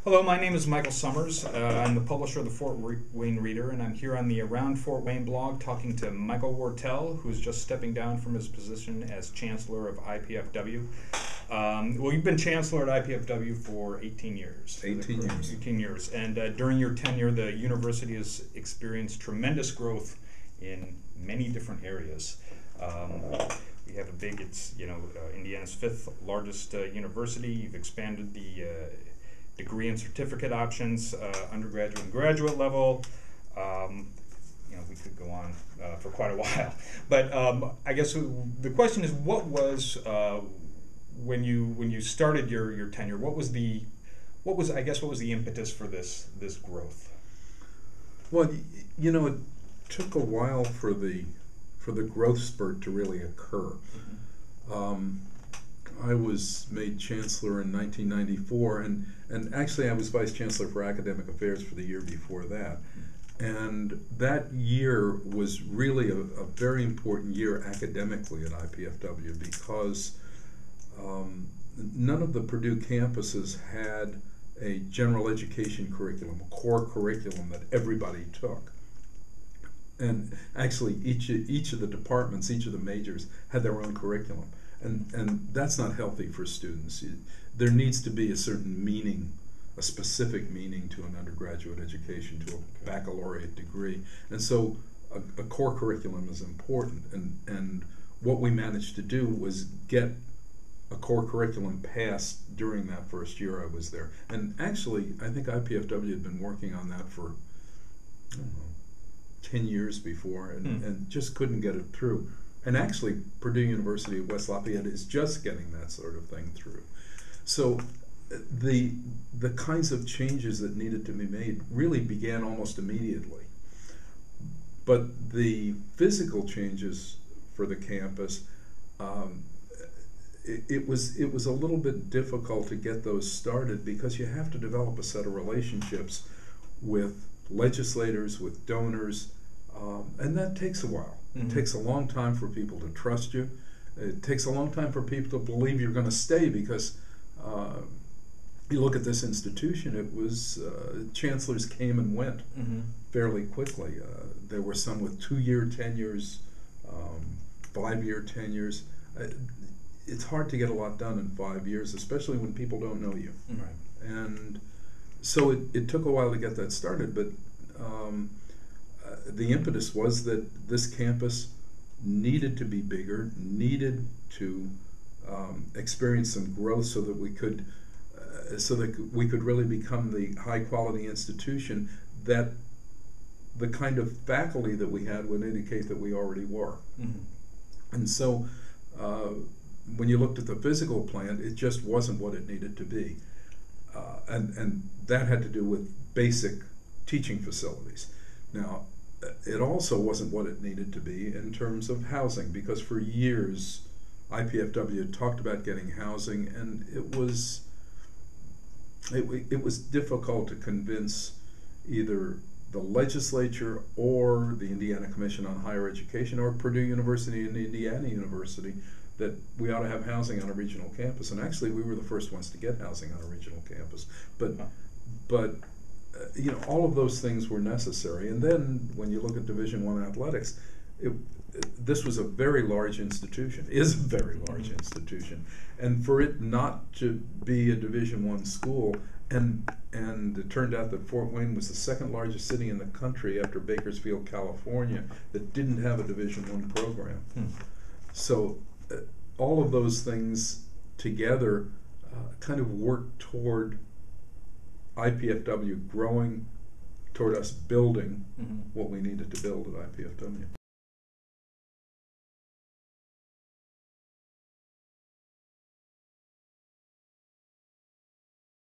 Hello, my name is Michael Summers. I'm the publisher of the Fort Wayne Reader, and I'm here on the Around Fort Wayne blog talking to Michael Wartell, who's just stepping down from his position as Chancellor of IPFW. Well, you've been Chancellor at IPFW for 18 years. 18 years. 18 years. And during your tenure, the university has experienced tremendous growth in many different areas. We have a big, Indiana's 5th largest university. You've expanded the degree and certificate options, undergraduate and graduate level. We could go on for quite a while. But I guess the question is, what was when you started your tenure? What was the impetus for this growth? Well, it took a while for the growth spurt to really occur. Mm-hmm. I was made Chancellor in 1994, and actually I was Vice Chancellor for Academic Affairs for the year before that. And that year was really a very important year academically at IPFW because none of the Purdue campuses had a general education curriculum, a core curriculum that everybody took. And actually each of the departments, each of the majors had their own curriculum. And that's not healthy for students. There needs to be a certain meaning, a specific meaning to an undergraduate education, to a baccalaureate degree. And so a core curriculum is important. And what we managed to do was get a core curriculum passed during that first year I was there. And actually, I think IPFW had been working on that for, 10 years before and just couldn't get it through. And actually, Purdue University at West Lafayette is just getting that sort of thing through. So the kinds of changes that needed to be made really began almost immediately. But the physical changes for the campus, it was a little bit difficult to get those started because you have to develop a set of relationships with legislators, with donors, and that takes a while. Mm-hmm. It takes a long time for people to trust you. It takes a long time for people to believe you're going to stay because you look at this institution, it was chancellors came and went fairly quickly. There were some with 2-year tenures, 5-year tenures. It's hard to get a lot done in 5 years, especially when people don't know you. Right. And so it took a while to get that started, but the impetus was that this campus needed to be bigger, needed to experience some growth so that we could really become the high-quality institution that the kind of faculty that we had would indicate that we already were. Mm-hmm. And so when you looked at the physical plant, it just wasn't what it needed to be. And that had to do with basic teaching facilities. Now, it also wasn't what it needed to be in terms of housing, because for years IPFW talked about getting housing, and it was difficult to convince either the legislature or the Indiana Commission on Higher Education or Purdue University and Indiana University that we ought to have housing on a regional campus. And actually, we were the first ones to get housing on a regional campus. But all of those things were necessary. And then when you look at Division I athletics, this was a very large institution, is a very large institution. And for it not to be a Division I school, and it turned out that Fort Wayne was the second largest city in the country after Bakersfield, California, that didn't have a Division I program. So all of those things together kind of worked toward IPFW growing, toward us building what we needed to build at IPFW.